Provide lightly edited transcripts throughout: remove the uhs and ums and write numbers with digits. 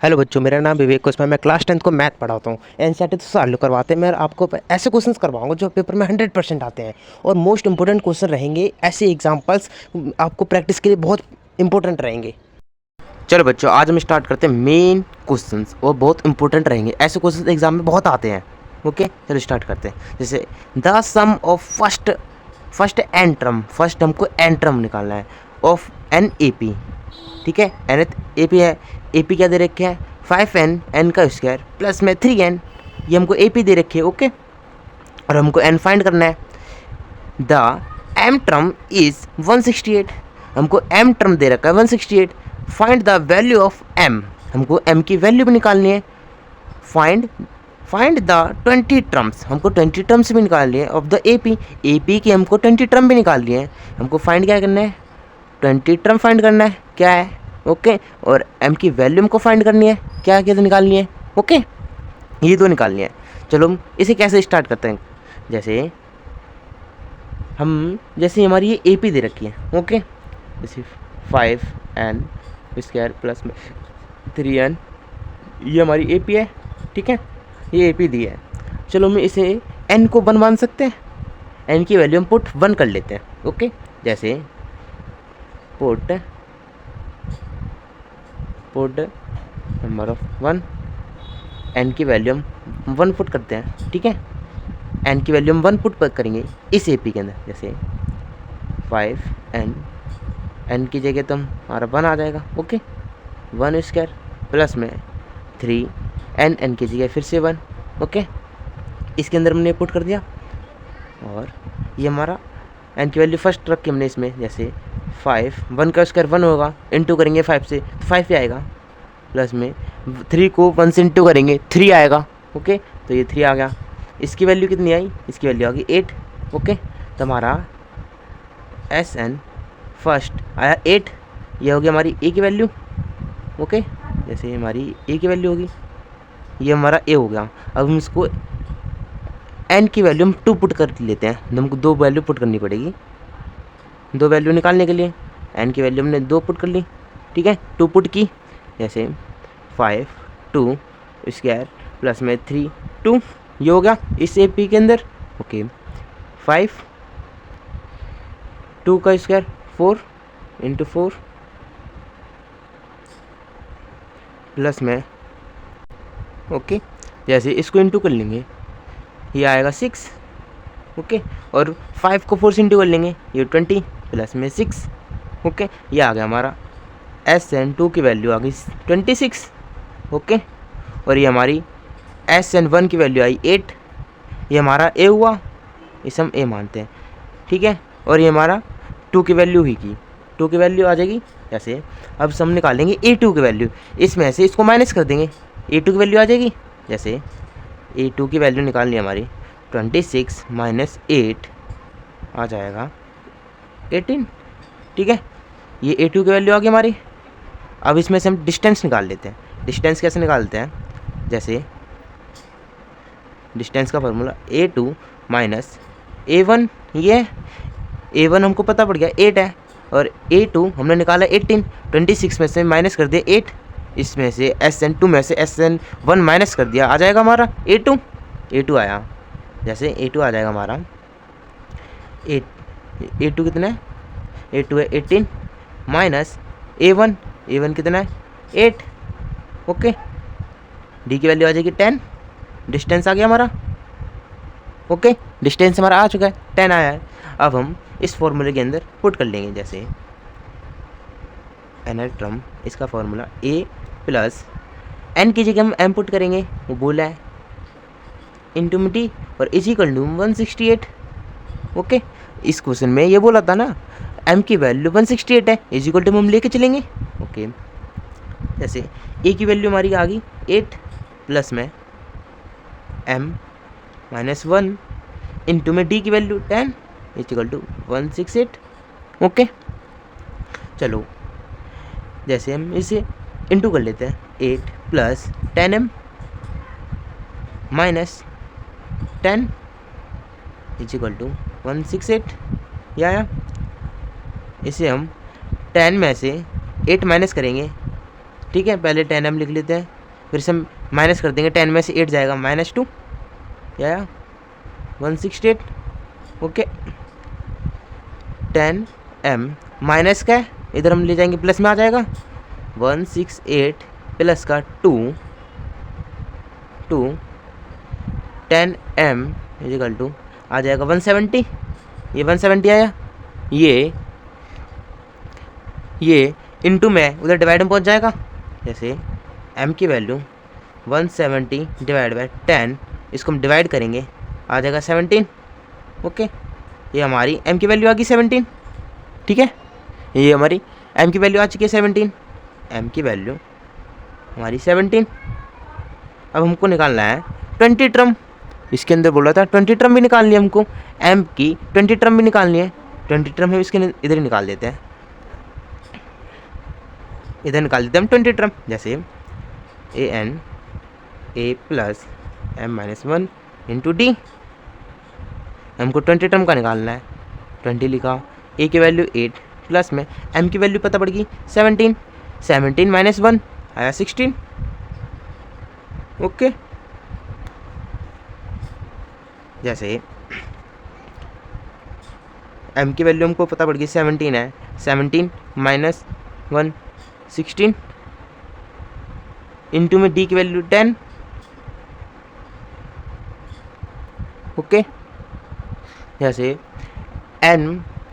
Hello बच्चों, मेरा नाम विवेक कुसमा। मैं क्लास 10th को मैथ पढ़ाता हूँ। एनसीईआरटी तो सॉल्व करवाते हैं। मैं आपको ऐसे क्वेश्चंस करवाऊंगा जो पेपर में 100% आते हैं और मोस्ट इंपॉर्टेंट क्वेश्चन रहेंगे। ऐसे एग्जांपल्स आपको प्रैक्टिस के लिए बहुत इंपॉर्टेंट रहेंगे। चलो बच्चों, आज हम स्टार्ट करते हैं मेन क्वेश्चंस और बहुत इंपॉर्टेंट रहेंगे। ऐसे क्वेश्चंस एग्जाम में बहुत आते हैं। ओके, चलो स्टार्ट करते हैं। जैसे the sum of first n term, first हमको एन टर्म निकालना है ऑफ एन ए पी। ठीक है, एन ए पी है। ए पी क्या दे रखे है? 5n एन का स्क्वायर प्लस में 3n। ये हमको ए पी दे रखे है। ओके, और हमको एन फाइंड करना है। The m term is 168। हमको एम टर्म दे रखा है 168। Find the value of m. हमको एम की वैल्यू भी निकालनी है। Find the 20 terms. हमको 20 टर्म्स भी निकालनी है ऑफ द ए पी की हमको 20 टर्म भी निकालनी है। हमको फाइंड क्या करना है? 20 टर्म फाइंड करना है। क्या है? ओके, और एम की वैल्यू हमको फाइंड करनी है। क्या क्या तो निकालनी है? ओके, ये दो निकालनी है। चलो हम इसे कैसे स्टार्ट करते हैं। जैसे हमारी ये ए पी दे रखी है। ओके, जैसे 5n स्क्वायर प्लस में 3n, ये हमारी ए पी है। ठीक है, ये ए पी दी है। चलो हम इसे n को 1 मान सकते हैं। n की वैल्यू हम पुट 1 कर लेते हैं। ओके, जैसे पुट नंबर ऑफ 1, एन की वैल्यू हम 1 पुट करते हैं। ठीक है, एन की वैल्यू हम 1 पुट करेंगे इस ए पी के अंदर। जैसे 5n, एन की जगह तो हमारा 1 आ जाएगा। ओके, 1 स्क्वायर प्लस में 3n, एन की जगह फिर से 1। ओके, इसके अंदर हमने पुट कर दिया और ये हमारा एन की वैल्यू फर्स्ट रख के हमने इसमें, जैसे 1 का स्क्वायर 1 होगा, इंटू करेंगे 5 से तो 5 ही आएगा। प्लस में 3 को 1 से इंटू करेंगे 3 आएगा। ओके, तो ये 3 आ गया। इसकी वैल्यू कितनी आई? इसकी वैल्यू आ गई 8। ओके, तो हमारा एस एन फर्स्ट आया 8। ये हो गई हमारी ए की वैल्यू। ओके, जैसे हमारी ए की वैल्यू होगी, ये हमारा ए हो गया। अब हम इसको एन की वैल्यू हम 2 पुट कर लेते हैं। हमको 2 वैल्यू पुट करनी पड़ेगी। 2 वैल्यू निकालने के लिए एन की वैल्यू हमने 2 पुट कर ली। ठीक है, 2 पुट की। जैसे 5 2 स्क्वायर प्लस में 3 2, ये हो गया इस ए पी के अंदर। ओके, 5 2 का स्क्वायर 4 इंटू 4 प्लस में, ओके, जैसे इसको इंटू कर लेंगे, ये आएगा 6। ओके, और 5 को 4 से इंटू कर लेंगे, ये 20 प्लस में 6। ओके, ये आ गया हमारा एस एन 2 की वैल्यू आ गई 26। ओके, और ये हमारी एस एन 1 की वैल्यू आई 8। ये हमारा ए हुआ, इसे हम ए मानते हैं। ठीक है, और ये हमारा 2 की वैल्यू ही की 2 की वैल्यू आ जाएगी। जैसे अब हम निकालेंगे ए 2 की वैल्यू, इसमें से इसको माइनस कर देंगे, ए 2 की वैल्यू आ जाएगी। जैसे ए 2 की वैल्यू निकालनी है हमारी, 26 माइनस 8 आ जाएगा 18। ठीक है, ये ए 2 की वैल्यू आ गई हमारी। अब इसमें से हम डिस्टेंस निकाल लेते हैं। डिस्टेंस कैसे निकालते हैं? जैसे डिस्टेंस का फॉर्मूला a2 माइनस a1, ये a1 हमको पता पड़ गया 8 है, और a2 हमने निकाला 18। 26 में से माइनस कर दिया 8, इसमें से SN2 में से SN1 माइनस कर दिया, आ जाएगा हमारा a2 आया। जैसे a2 आ जाएगा हमारा a2 कितना है? a2 है 18 माइनस a1 कितना है? 8। ओके, डी की वैल्यू आ जाएगी 10। डिस्टेंस आ गया हमारा। ओके, डिस्टेंस हमारा आ चुका है, 10 आया है। अब हम इस फॉर्मूले के अंदर पुट कर लेंगे। जैसे एन टर्म, इसका फॉर्मूला ए प्लस एन की जगह हम एम पुट करेंगे, वो बोला है इंटू में टी, और इज इक्वल टू 168। ओके, इस क्वेश्चन में ये बोला था ना एम की वैल्यू 168 है, इज इक्वल टू हम लेके चलेंगे। ओके, जैसे ए की वैल्यू हमारी आ गई 8 प्लस में एम माइनस 1 इंटू में डी की value 10 is equal to 168। Okay, चलो जैसे हम इसे इंटू कर लेते हैं, 8 plus 10m minus 10 is equal to 168। या इसे हम 10 में से 8 माइनस करेंगे। ठीक है, पहले 10m लिख लेते हैं, फिर से माइनस कर देंगे, 10 में से 8 जाएगा -2, या 168। ओके, 10m माइनस का है, इधर हम ले जाएंगे प्लस में आ जाएगा, 168 प्लस का 2 10m इजिकल टू आ जाएगा 170, ये 170 आया, ये इनटू में उधर डिवाइड में पहुंच जाएगा, जैसे m की वैल्यू 170 डिवाइड बाय 10, इसको हम डिवाइड करेंगे, आ जाएगा 17। ओके, ये हमारी m की वैल्यू आ गई 17, ठीक है, ये हमारी m की वैल्यू आ चुकी है 17, m की वैल्यू हमारी 17। अब हमको निकालना है 20 टर्म, इसके अंदर बोला था 20 टर्म भी निकालनी है हमको, m की 20 टर्म भी निकालनी है, 20 टर्म है इसके इधर ही निकाल देते हैं, इधर निकाल देते हैं हम 20 टर्म, जैसे a plus m-1 into D, हमको 20 टर्म का निकालना है, 20 लिखा, a की वैल्यू 8 प्लस में m की वैल्यू पता पड़ गई 17, 17 माइनस 1 आया 16। ओके, जैसे m की वैल्यू हमको पता पड़ गई 17 है, 17 माइनस 1 16 इंटू में d की वैल्यू 10। ओके, जैसे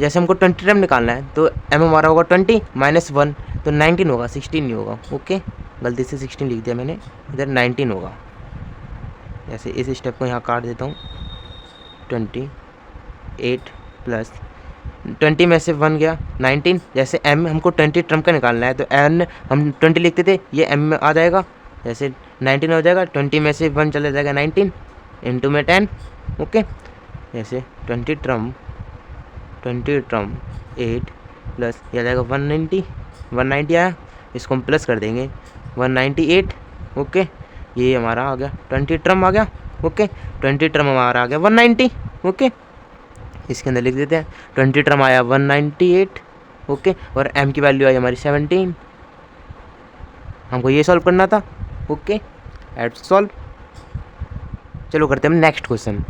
जैसे हमको 20 टर्म निकालना है, तो m हमारा होगा 20 माइनस 1, तो 19 होगा, 16 नहीं होगा। ओके, गलती से 16 लिख दिया मैंने, इधर 19 होगा। जैसे इस स्टेप को यहाँ काट देता हूँ, 28 प्लस 20 में से 1 गया 19। जैसे m हमको 20 टर्म का निकालना है, तो n हम 20 लिखते थे, ये m में आ जाएगा, जैसे 19 हो जाएगा, 20 में से 1 चला जाएगा 19 इंटू में 10। ओके, जैसे 20 टर्म 8 प्लस ये आ जाएगा 190 आया, इसको हम प्लस कर देंगे 198। ओके, ये हमारा आ गया 20 टर्म आ गया। ओके, 20 टर्म हमारा आ गया 190। ओके, इसके अंदर लिख देते हैं 20 टर्म आया 198। ओके, और m की वैल्यू आई हमारी 17, हमको ये सॉल्व करना था। Okay, at solve. चलो करते हैं हम नेक्स्ट क्वेश्चन।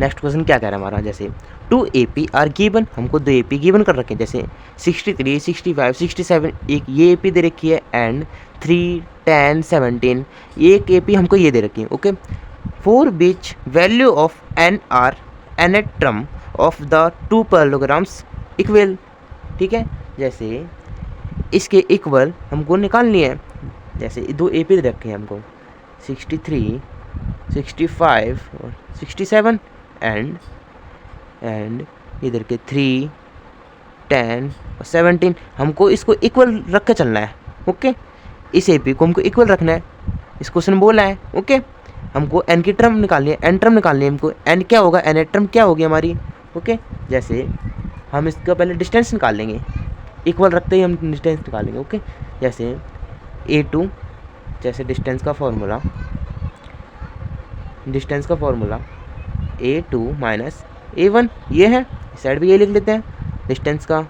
नेक्स्ट क्वेश्चन क्या कह रहा है हमारा, जैसे 2 AP आर गिवन, हमको 2 AP गिवन कर रखे हैं, जैसे 63, 65, 67 एक ये AP दे रखी है, एंड 3, 10, 17 एक AP हमको ये दे रखी है। Okay, for which value of n are nth term of the 2 parallelograms equal. ठीक है, जैसे इसके इक्वल हमको निकालनी है, जैसे 2 AP दे रखे हैं हमको 63, 65 और 67 एंड इधर के 3, 10 और 17 हमको इसको इक्वल रख के चलना है। ओके, इस AP को हमको इक्वल रखना है, इस क्वेश्चन बोला है। ओके, हमको n की टर्म निकालनी है, n टर्म निकालनी है हमको, n क्या होगा, n टर्म क्या होगी हमारी। ओके, जैसे हम इसका पहले डिस्टेंस निकाल लेंगे, इक्वल रखते ही हम डिस्टेंस निकालेंगे। ओके, जैसे A2, जैसे डिस्टेंस का फॉर्मूला A2 माइनस A1, ये है, इस साइड भी ये लिख लेते हैं, डिस्टेंस का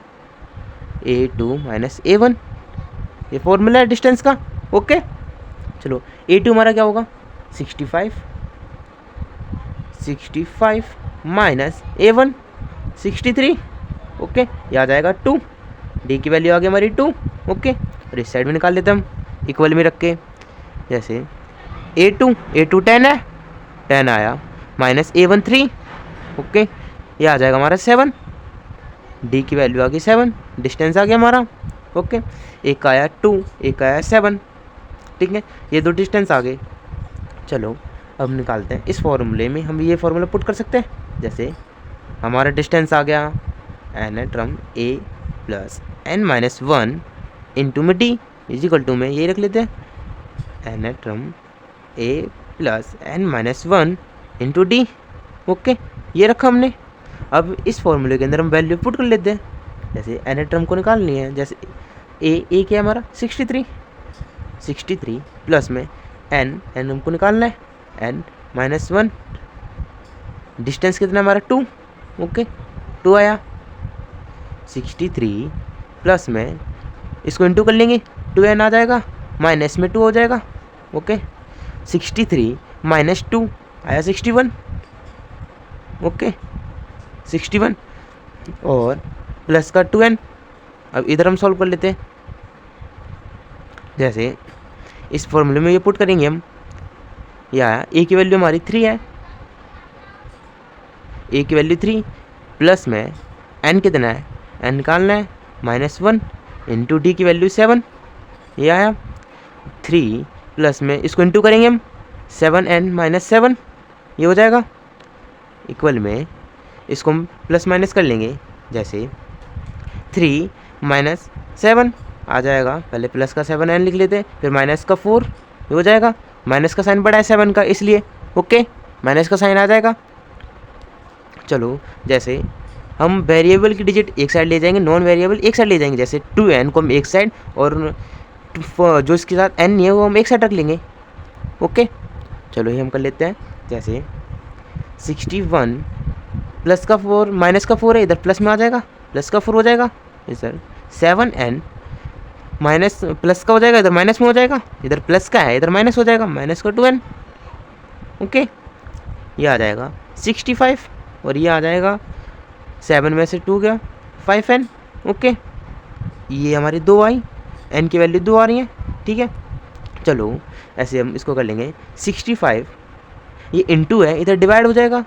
A2 माइनस A1, ये फॉर्मूला है डिस्टेंस का। ओके, चलो A2 हमारा क्या होगा 65 माइनस A1 63। ओके, ये आ जाएगा 2, D की वैल्यू आ गई हमारी 2। ओके, और इस साइड में निकाल लेते हैं हम इक्वल में रख के, जैसे A2 10 है, 10 आया, माइनस A1 3। ओके, ये आ जाएगा हमारा 7, D की वैल्यू आ गई 7, डिस्टेंस आ गया हमारा। ओके, एक आया 2, एक आया 7। ठीक है, ये 2 डिस्टेंस आ गए। चलो अब निकालते हैं, इस फॉर्मूले में हम ये फॉर्मूला पुट कर सकते हैं, जैसे हमारा डिस्टेंस आ गया n term A plus n-1 into में D इजिकल टू में ये रख लेते हैं, n term A plus n-1 into D। Okay, ये रखा हमने। अब इस फॉर्मूले के अंदर हम वैल्यू पुट कर लेते हैं, जैसे n टर्म को निकालनी है, जैसे A क्या हमारा 63 प्लस में n हमको निकालना है, n-1, डिस्टेंस कितना हमारा 2। ओके, 2 आया, 63 प्लस में इसको इंटू कर लेंगे, 2n आ जाएगा, माइनस में 2 हो जाएगा। ओके, 63 माइनस 2 आया 61। ओके, 61 और प्लस का 2n। अब इधर हम सॉल्व कर लेते हैं। जैसे इस फॉर्मूले में ये पुट करेंगे हम, या ए की वैल्यू हमारी 3 है, ए की वैल्यू 3 प्लस में एन कितना है, एन निकालना है -1 इंटू डी की वैल्यू 7, ये आया 3 प्लस में इसको इंटू करेंगे हम 7n - 7, ये हो जाएगा इक्वल में इसको हम प्लस माइनस कर लेंगे। जैसे 3 - 7 आ जाएगा, पहले प्लस का 7n लिख लेते हैं, फिर माइनस का 4, ये हो जाएगा। माइनस का साइन बड़ा है 7 का इसलिए, ओके, माइनस का साइन आ जाएगा। चलो, जैसे हम वेरिएबल की डिजिट एक साइड ले जाएंगे, नॉन वेरिएबल एक साइड ले जाएंगे। जैसे 2n को हम एक साइड और जो इसके साथ n नहीं है वो हम एक साइड रख लेंगे। ओके, चलो ये हम कर लेते हैं। जैसे 61 प्लस का 4 माइनस का 4 है, इधर प्लस में आ जाएगा, प्लस का 4 हो जाएगा, इधर 7n माइनस प्लस का हो जाएगा, इधर माइनस में हो जाएगा, इधर प्लस का है इधर माइनस हो जाएगा, माइनस का 2n। ओके, ये आ जाएगा 65 और ये आ जाएगा 7 में से 2 गया 5n। ओके, ये हमारी 2 आई, n की वैल्यू 2 आ रही है, ठीक है। चलो ऐसे हम इसको कर लेंगे 65, ये इंटू है, इधर डिवाइड हो जाएगा,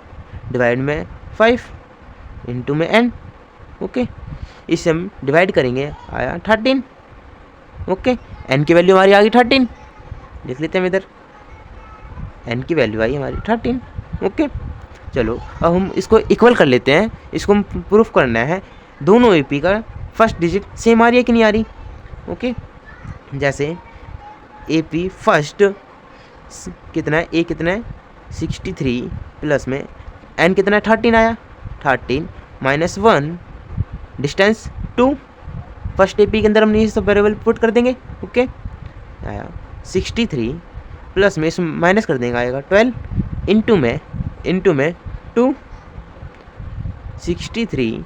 डिवाइड में 5 इंटू में n। ओके, इससे हम डिवाइड करेंगे, आया 13। ओके, n की वैल्यू हमारी आ गई 13, लिख लेते हैं हम इधर, n की वैल्यू आई हमारी 13। ओके, चलो अब हम इसको इक्वल कर लेते हैं। इसको हम प्रूफ करना है दोनों एपी का फर्स्ट डिजिट सेम आ रही है कि नहीं आ रही। ओके, जैसे एपी फर्स्ट कितना है, ए कितना है 63 प्लस में एन कितना है 13 आया, 13 माइनस 1 डिस्टेंस 2। फर्स्ट एपी के अंदर हम ये सब वेरिएबल पुट कर देंगे। ओके, आया 63 प्लस में इसमें माइनस कर देंगे, आएगा 12 इंटू में 2। 63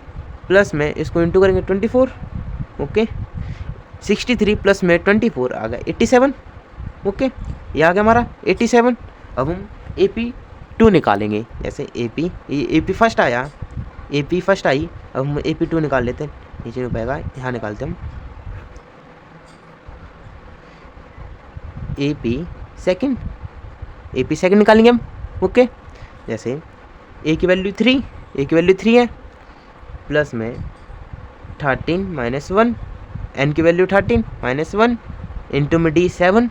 प्लस में इसको इंटू करेंगे 24। ओके, 63 प्लस में 24 आ गया 87। ओके, ये आ गया हमारा 87। अब हम AP2 निकालेंगे। जैसे AP फर्स्ट आया, AP फर्स्ट आई, अब हम AP2 निकाल लेते हैं। नीचे में पाएगा, यहाँ निकालते हम AP सेकंड निकालेंगे हम। ओके, जैसे ए की वैल्यू 3 है, प्लस में 13 माइनस 1, एन की वैल्यू 13 माइनस 1 इंटू में डी 7।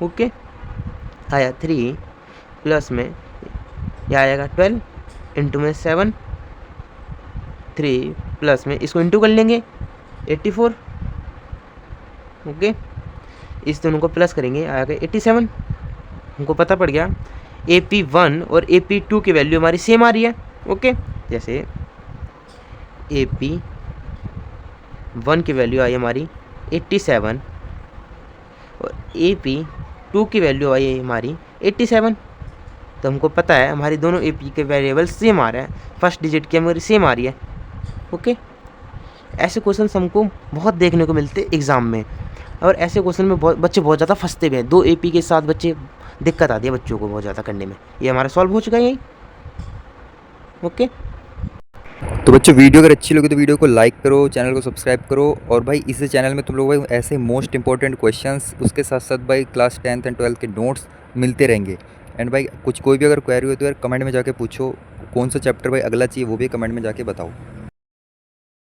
ओके, आया 3 प्लस में यह आएगा 12 इंटू में 7, 3 प्लस में इसको इंटू कर लेंगे 84। ओके, इस दोनों को प्लस करेंगे, आएगा 87। हमको पता पड़ गया AP1 और AP2 की वैल्यू हमारी सेम आ रही है। ओके, जैसे AP1 की वैल्यू आई हमारी 87 और AP2 की वैल्यू आई हमारी 87। तो हमको पता है हमारी दोनों AP के वेरिएबल सेम आ रहे हैं, फर्स्ट डिजिट की हमारी सेम आ रही है। ओके, ऐसे क्वेश्चन हमको बहुत देखने को मिलते एग्ज़ाम में, और ऐसे क्वेश्चन में बच्चे बहुत ज़्यादा फंसते भी हैं। 2 AP के साथ बच्चे दिक्कत आती है बच्चों को बहुत ज़्यादा करने में। ये हमारा सॉल्व हो चुका है यही। ओके, तो बच्चों वीडियो अगर अच्छी लगी तो वीडियो को लाइक करो, चैनल को सब्सक्राइब करो, और भाई इस चैनल में तुम लोग भाई ऐसे मोस्ट इंपॉर्टेंट क्वेश्चंस, उसके साथ साथ भाई क्लास 10th एंड 12th के नोट्स मिलते रहेंगे। एंड भाई कोई भी अगर क्वेरी हो तो यार कमेंट में जाके पूछो, कौन सा चैप्टर भाई अगला चाहिए वो भी कमेंट में जाके बताओ।